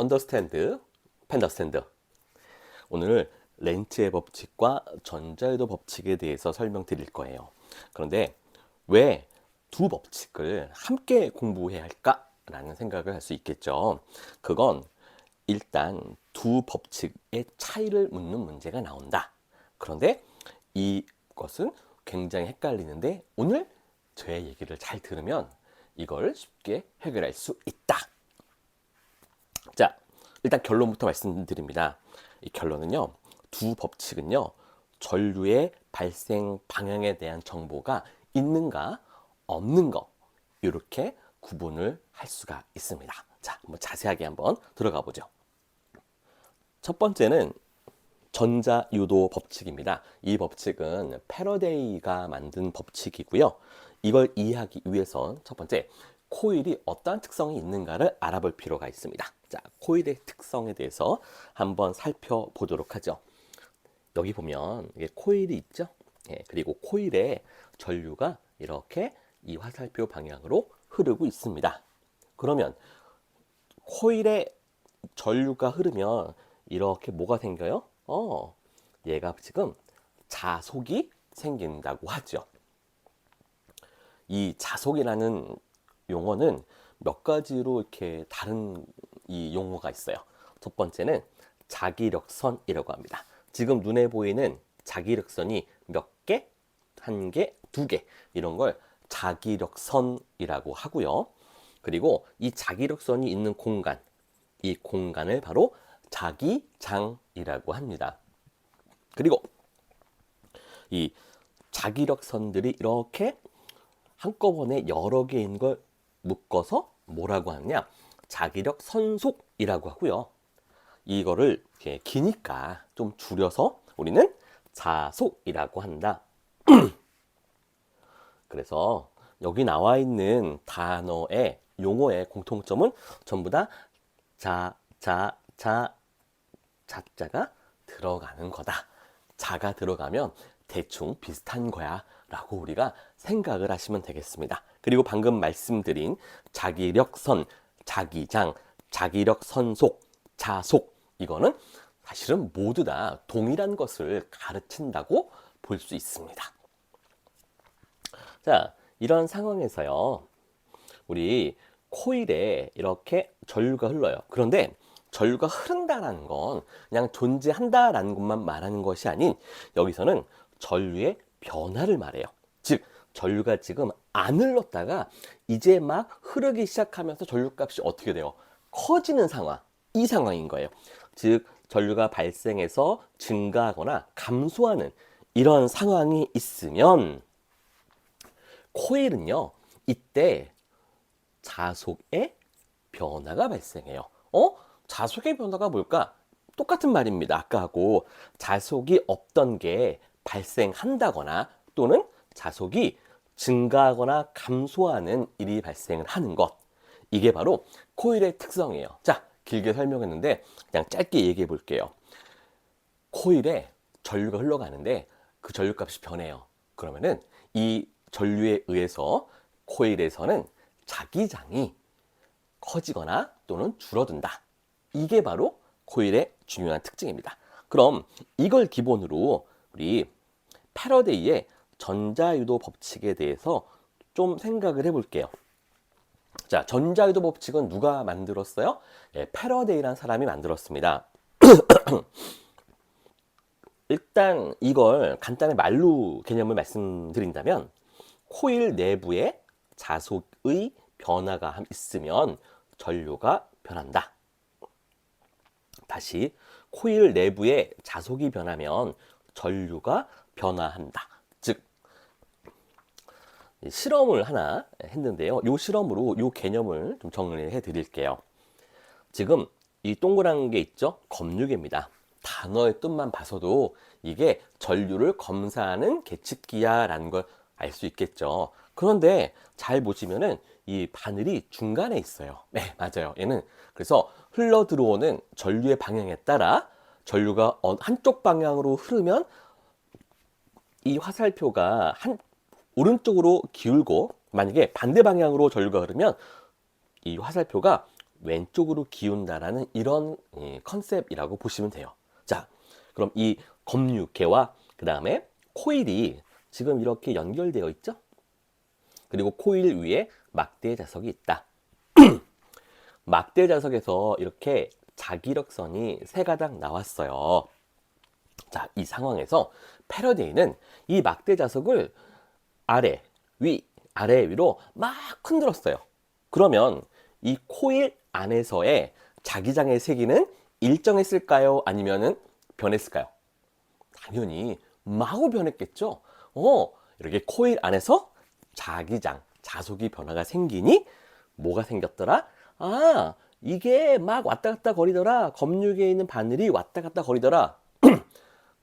언더스탠드, 펜더스탠드. 오늘 렌츠의 법칙과 전자유도 법칙에 대해서 설명드릴 거예요. 그런데 왜 두 법칙을 함께 공부해야 할까라는 생각을 할 수 있겠죠. 그건 일단 두 법칙의 차이를 묻는 문제가 나온다. 그런데 이것은 굉장히 헷갈리는데 오늘 제 얘기를 잘 들으면 이걸 쉽게 해결할 수 있다. 자, 일단 결론부터 말씀드립니다. 이 결론은요, 두 법칙은요, 전류의 발생 방향에 대한 정보가 있는가, 없는가, 이렇게 구분을 할 수가 있습니다. 자, 한번 자세하게 한번 들어가 보죠. 첫 번째는 전자유도 법칙입니다. 이 법칙은 패러데이가 만든 법칙이고요. 이걸 이해하기 위해선 첫 번째, 코일이 어떠한 특성이 있는가를 알아볼 필요가 있습니다. 자, 코일의 특성에 대해서 한번 살펴보도록 하죠. 여기 보면 이게 코일이 있죠. 그리고 코일에 전류가 이렇게 이 화살표 방향으로 흐르고 있습니다. 그러면 코일에 전류가 흐르면 이렇게 뭐가 생겨요? 얘가 지금 자속이 생긴다고 하죠. 이 자속이라는 용어는 몇 가지로 이렇게 다른 이 용어가 있어요. 첫 번째는 자기력선이라고 합니다. 지금 눈에 보이는 자기력선이 몇 개? 한 개, 두 개. 이런 걸 자기력선이라고 하고요. 그리고 이 자기력선이 있는 공간, 이 공간을 바로 자기장이라고 합니다. 그리고 이 자기력선들이 이렇게 한꺼번에 여러 개인 걸 묶어서 뭐라고 하느냐? 자기력 선속이라고 하고요. 이거를 이렇게 기니까 좀 줄여서 우리는 자속이라고 한다. 그래서 여기 나와 있는 단어의 용어의 공통점은 전부 다 자자가 들어가는 거다. 자가 들어가면 대충 비슷한 거야 라고 우리가 생각을 하시면 되겠습니다. 그리고 방금 말씀드린 자기력선, 자기장, 자기력선속, 자속, 이거는 사실은 모두 다 동일한 것을 가르친다고 볼 수 있습니다. 자, 이런 상황에서요, 우리 코일에 이렇게 전류가 흘러요. 그런데 전류가 흐른다라는 건 그냥 존재한다라는 것만 말하는 것이 아닌, 여기서는 전류의 변화를 말해요. 즉, 전류가 지금 안 흘렀다가 이제 막 흐르기 시작하면서 전류값이 어떻게 돼요? 커지는 상황, 이 상황인 거예요. 즉, 전류가 발생해서 증가하거나 감소하는 이런 상황이 있으면 코일은요, 이때 자속의 변화가 발생해요. 자속의 변화가 뭘까? 똑같은 말입니다. 아까하고 자속이 없던 게 발생한다거나 또는 자속이 증가하거나 감소하는 일이 발생을 하는 것. 이게 바로 코일의 특성이에요. 자, 길게 설명했는데 그냥 짧게 얘기해 볼게요. 코일에 전류가 흘러가는데 그 전류값이 변해요. 그러면은 이 전류에 의해서 코일에서는 자기장이 커지거나 또는 줄어든다. 이게 바로 코일의 중요한 특징입니다. 그럼 이걸 기본으로 우리 패러데이의 전자유도 법칙에 대해서 좀 생각을 해볼게요. 자, 전자유도 법칙은 누가 만들었어요? 패러데이라는 사람이 만들었습니다. 일단 이걸 간단히 말로 개념을 말씀드린다면, 코일 내부에 자속의 변화가 있으면 전류가 변한다. 다시, 코일 내부에 자속이 변하면 전류가 변화한다. 즉, 실험을 하나 했는데요. 이 실험으로 이 개념을 좀 정리해 드릴게요. 지금 이 동그란 게 있죠? 검유계입니다. 단어의 뜻만 봐서도 이게 전류를 검사하는 계측기야 라는 걸 알 수 있겠죠. 그런데 잘 보시면은 이 바늘이 중간에 있어요. 네, 맞아요. 얘는 그래서 흘러 들어오는 전류의 방향에 따라 전류가 한쪽 방향으로 흐르면 이 화살표가 오른쪽으로 기울고, 만약에 반대 방향으로 전류가 흐르면 이 화살표가 왼쪽으로 기운다라는 이런 컨셉이라고 보시면 돼요. 자, 그럼 이 검유계와 그 다음에 코일이 지금 이렇게 연결되어 있죠? 그리고 코일 위에 막대 자석이 있다. 막대 자석에서 이렇게 자기력선이 세 가닥 나왔어요. 자, 이 상황에서 패러데이는 이 막대 자석을 아래, 위, 아래, 위로 막 흔들었어요. 그러면 이 코일 안에서의 자기장의 세기는 일정했을까요? 아니면은 변했을까요? 당연히 마구 변했겠죠. 이렇게 코일 안에서 자기장, 자속이 변화가 생기니 뭐가 생겼더라? 아, 이게 막 왔다 갔다 거리더라. 검육에 있는 바늘이 왔다 갔다 거리더라.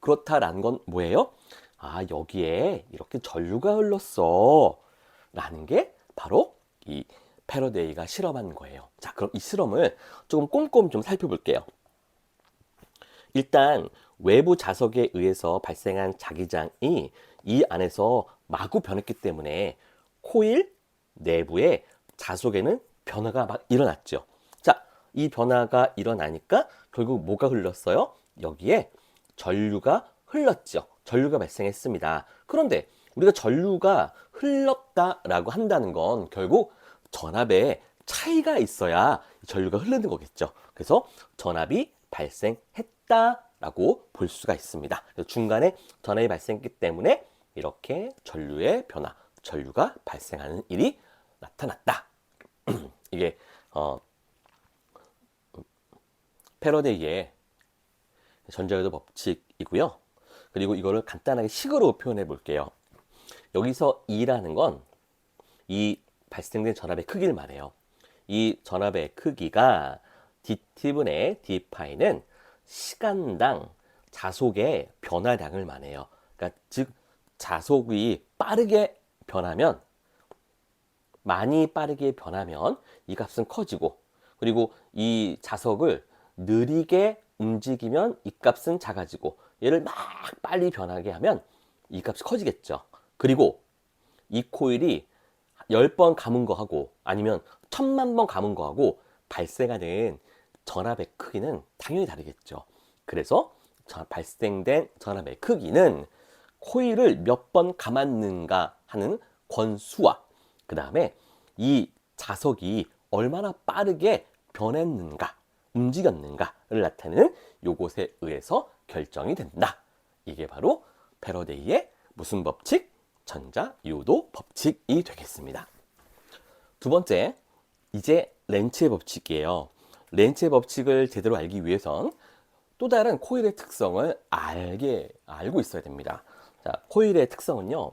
그렇다라는 건 뭐예요? 아, 여기에 이렇게 전류가 흘렀어. 라는 게 바로 이 패러데이가 실험한 거예요. 자, 그럼 이 실험을 조금 꼼꼼히 좀 살펴볼게요. 일단 외부 자석에 의해서 발생한 자기장이 이 안에서 마구 변했기 때문에 코일 내부의 자석에는 변화가 막 일어났죠. 자, 이 변화가 일어나니까 결국 뭐가 흘렀어요? 여기에 전류가 흘렀죠. 전류가 발생했습니다. 그런데 우리가 전류가 흘렀다라고 한다는 건 결국 전압에 차이가 있어야 전류가 흐르는 거겠죠. 그래서 전압이 발생했다라고 볼 수가 있습니다. 중간에 전압이 발생했기 때문에 이렇게 전류의 변화, 전류가 발생하는 일이 나타났다. 이게 패러데이의 전자요도 법칙이고요. 그리고 이거를 간단하게 식으로 표현해 볼게요. 여기서 E라는 건 이 발생된 전압의 크기를 말해요. 이 전압의 크기가 dt분의 d파이는 시간당 자속의 변화량을 말해요. 그러니까 즉 자속이 빠르게 변하면, 많이 빠르게 변하면 이 값은 커지고, 그리고 이 자석을 느리게 움직이면 이 값은 작아지고, 얘를 막 빨리 변하게 하면 이 값이 커지겠죠. 그리고 이 코일이 10번 감은 거하고 아니면 1000만 번 감은 거하고 발생하는 전압의 크기는 당연히 다르겠죠. 그래서 발생된 전압의 크기는 코일을 몇 번 감았는가 하는 권수와 그 다음에 이 자석이 얼마나 빠르게 변했는가, 움직였는가를 나타내는 요것에 의해서 결정이 된다. 이게 바로 패러데이의 무슨 법칙? 전자요도 법칙이 되겠습니다. 두 번째, 이제 렌츠의 법칙이에요. 렌츠의 법칙을 제대로 알기 위해선 또 다른 코일의 특성을 알고 있어야 됩니다. 자, 코일의 특성은요.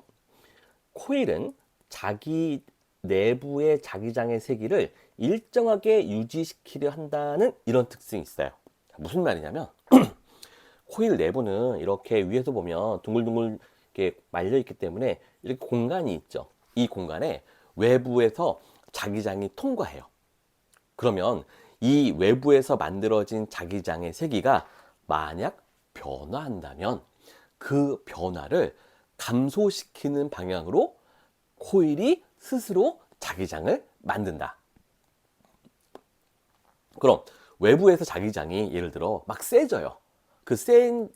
코일은 자기 내부의 자기장의 세기를 일정하게 유지시키려 한다는 이런 특징이 있어요. 무슨 말이냐면 코일 내부는 이렇게 위에서 보면 둥글둥글 이렇게 말려 있기 때문에 이렇게 공간이 있죠. 이 공간에 외부에서 자기장이 통과해요. 그러면 이 외부에서 만들어진 자기장의 세기가 만약 변화한다면 그 변화를 감소시키는 방향으로 코일이 스스로 자기장을 만든다. 그럼 외부에서 자기장이 예를 들어 막 세져요. 그 센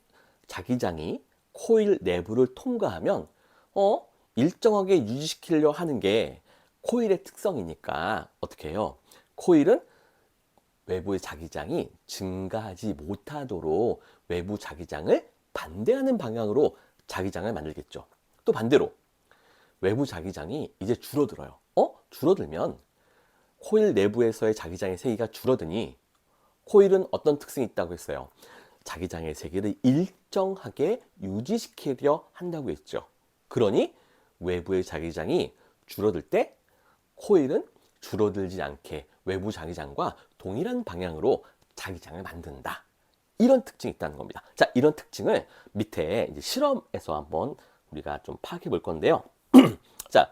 자기장이 코일 내부를 통과하면 일정하게 유지시키려 하는 게 코일의 특성이니까 어떻게 해요? 코일은 외부의 자기장이 증가하지 못하도록 외부 자기장을 반대하는 방향으로 자기장을 만들겠죠. 또 반대로 외부 자기장이 이제 줄어들어요. 줄어들면 코일 내부에서의 자기장의 세기가 줄어드니 코일은 어떤 특징이 있다고 했어요? 자기장의 세기를 일정하게 유지시키려 한다고 했죠. 그러니 외부의 자기장이 줄어들 때 코일은 줄어들지 않게 외부 자기장과 동일한 방향으로 자기장을 만든다. 이런 특징이 있다는 겁니다. 자, 이런 특징을 밑에 이제 실험에서 한번 우리가 좀 파악해 볼 건데요. 자,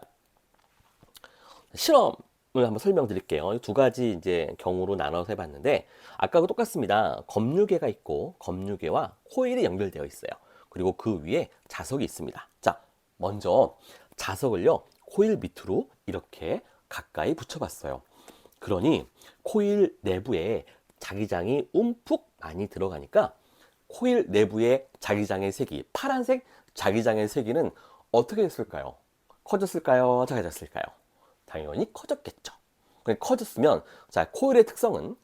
실험을 한번 설명드릴게요. 두 가지 이제 경우로 나눠서 해봤는데 아까하고 똑같습니다. 검유계가 있고 검유계와 코일이 연결되어 있어요. 그리고 그 위에 자석이 있습니다. 자, 먼저 자석을요 코일 밑으로 이렇게 가까이 붙여봤어요. 그러니 코일 내부에 자기장이 움푹 많이 들어가니까 코일 내부의 자기장의 색이, 파란색 자기장의 세기는 어떻게 됐을까요? 커졌을까요? 작아졌을까요? 당연히 커졌겠죠. 커졌으면, 자, 코일의 특성은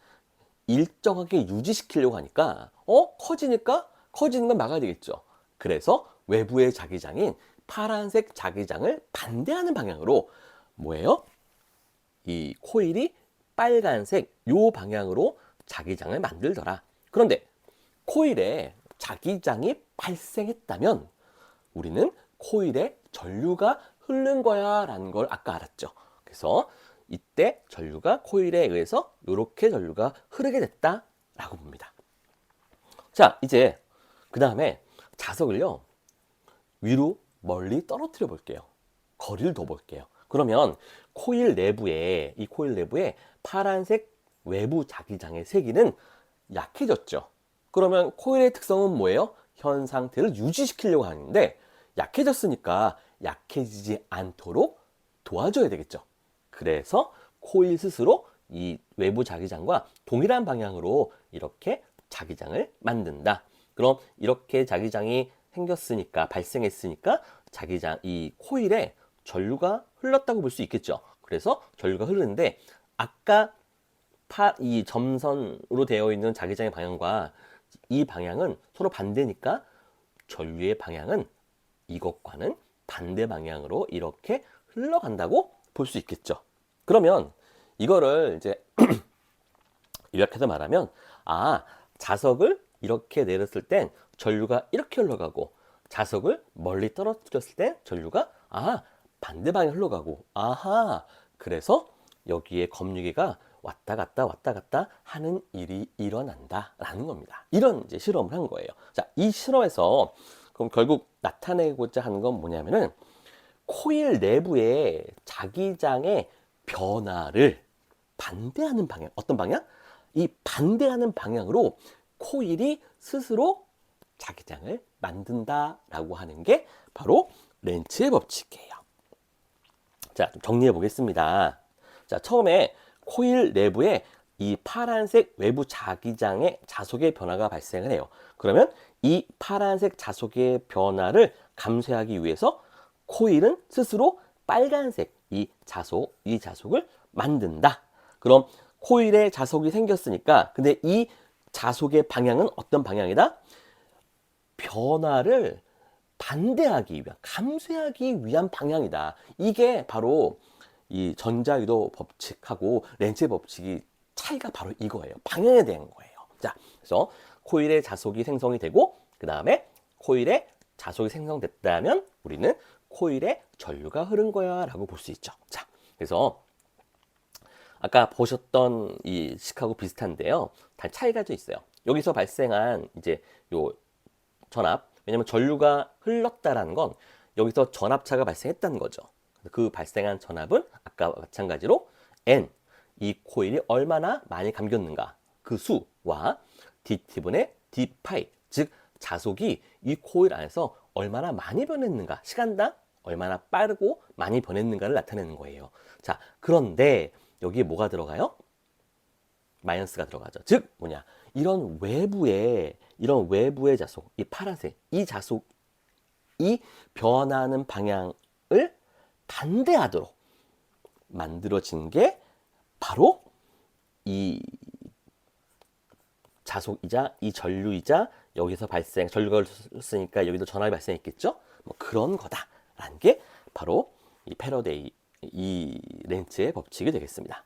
일정하게 유지시키려고 하니까, 커지니까 커지는 건 막아야 되겠죠. 그래서 외부의 자기장인 파란색 자기장을 반대하는 방향으로 뭐예요? 이 코일이 빨간색 요 방향으로 자기장을 만들더라. 그런데 코일에 자기장이 발생했다면 우리는 코일에 전류가 흐른 거야 라는 걸 아까 알았죠. 그래서 이때 전류가 코일에 의해서 이렇게 전류가 흐르게 됐다 라고 봅니다. 자, 이제 그 다음에 자석을요 위로 멀리 떨어뜨려 볼게요. 거리를 둬 볼게요. 그러면 코일 내부에, 이 코일 내부에 파란색 외부 자기장의 세기는 약해졌죠. 그러면 코일의 특성은 뭐예요? 현 상태를 유지시키려고 하는데 약해졌으니까 약해지지 않도록 도와줘야 되겠죠. 그래서 코일 스스로 이 외부 자기장과 동일한 방향으로 이렇게 자기장을 만든다. 그럼 이렇게 자기장이 생겼으니까, 발생했으니까 자기장, 이 코일에 전류가 흘렀다고 볼 수 있겠죠. 그래서 전류가 흐르는데 아까 이 점선으로 되어 있는 자기장의 방향과 이 방향은 서로 반대니까 전류의 방향은 이것과는 반대 방향으로 이렇게 흘러간다고 볼 수 있겠죠. 그러면 이거를 이제 이렇게 해서 말하면, 자석을 이렇게 내렸을 땐 전류가 이렇게 흘러가고 자석을 멀리 떨어뜨렸을 땐 전류가 반대 방향 흘러가고, 그래서 여기에 검유계가 왔다 갔다 하는 일이 일어난다 라는 겁니다. 이런 이제 실험을 한 거예요. 자, 이 실험에서 그럼 결국 나타내고자 하는 건 뭐냐면은 코일 내부의 자기장의 변화를 반대하는 방향, 어떤 방향? 이 반대하는 방향으로 코일이 스스로 자기장을 만든다라고 하는 게 바로 렌츠의 법칙이에요. 자, 좀 정리해 보겠습니다. 자, 처음에 코일 내부에 이 파란색 외부 자기장의 자속의 변화가 발생을 해요. 그러면 이 파란색 자속의 변화를 감소하기 위해서 코일은 스스로 빨간색 이 자속을 만든다. 그럼 코일에 자속이 생겼으니까, 근데 이 자속의 방향은 어떤 방향이다? 변화를 반대하기 위한, 감소하기 위한 방향이다. 이게 바로 이 전자유도 법칙하고 렌츠의 법칙이 차이가 바로 이거예요. 방향에 대한 거예요. 자, 그래서 코일의 자속이 생성이 되고 그 다음에 코일에 자속이 생성됐다면 우리는 코일에 전류가 흐른 거야 라고 볼 수 있죠. 자, 그래서 아까 보셨던 이 식하고 비슷한데요. 다 차이가 좀 있어요. 여기서 발생한 이제 요 전압, 왜냐면 전류가 흘렀다라는 건 여기서 전압차가 발생했다는 거죠. 그 발생한 전압은 아까 마찬가지로 N, 이 코일이 얼마나 많이 감겼는가 그 수와 dt분의 d파이, 즉 자속이 이 코일 안에서 얼마나 많이 변했는가, 시간당 얼마나 빠르고 많이 변했는가를 나타내는 거예요. 자, 그런데 여기에 뭐가 들어가요? 마이너스가 들어가죠. 즉 뭐냐, 이런 외부의 자속, 이 파란색 이 자속이 변하는 방향을 반대하도록 만들어진 게 바로 이 자속이자 이 전류이자 여기서 전류가 흘렀으니까 여기도 전압이 발생했겠죠. 뭐 그런 거다라는 게 바로 이 패러데이, 이 렌츠의 법칙이 되겠습니다.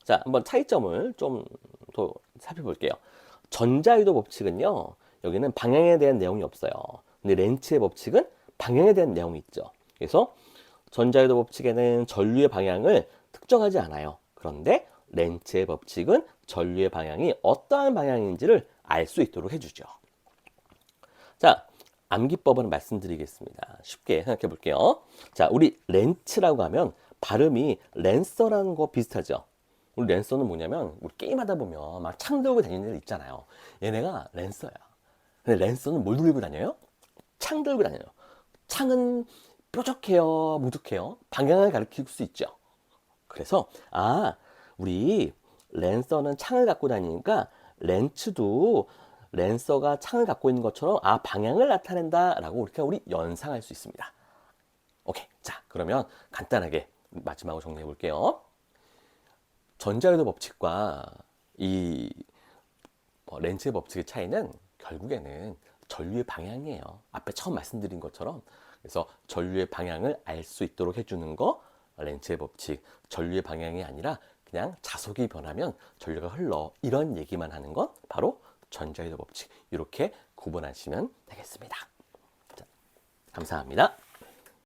자, 한번 차이점을 좀 더 살펴볼게요. 전자유도 법칙은요, 여기는 방향에 대한 내용이 없어요. 근데 렌츠의 법칙은 방향에 대한 내용이 있죠. 그래서 전자유도 법칙에는 전류의 방향을 특정하지 않아요. 그런데 렌츠의 법칙은 전류의 방향이 어떠한 방향인지를 알 수 있도록 해주죠. 자, 암기법을 말씀드리겠습니다. 쉽게 생각해 볼게요. 자, 우리 렌츠라고 하면 발음이 랜서라는 거 비슷하죠. 우리 랜서는 뭐냐면 우리 게임하다 보면 막 창 들고 다니는 애들 있잖아요. 얘네가 랜서야. 근데 랜서는 뭘 들고 다녀요? 창 들고 다녀요. 창은 뾰족해요, 무뚝해요? 방향을 가리킬 수 있죠. 그래서 우리 랜서는 창을 갖고 다니니까 렌츠도 랜서가 창을 갖고 있는 것처럼 방향을 나타낸다라고 이렇게 우리 연상할 수 있습니다. 오케이. 자, 그러면 간단하게 마지막으로 정리해 볼게요. 전자유도 법칙과 이 렌츠의 법칙의 차이는 결국에는 전류의 방향이에요. 앞에 처음 말씀드린 것처럼. 그래서 전류의 방향을 알 수 있도록 해주는 거 렌츠의 법칙. 전류의 방향이 아니라 그냥 자속이 변하면 전류가 흘러. 이런 얘기만 하는 건 바로 전자유도 법칙. 이렇게 구분하시면 되겠습니다. 자, 감사합니다.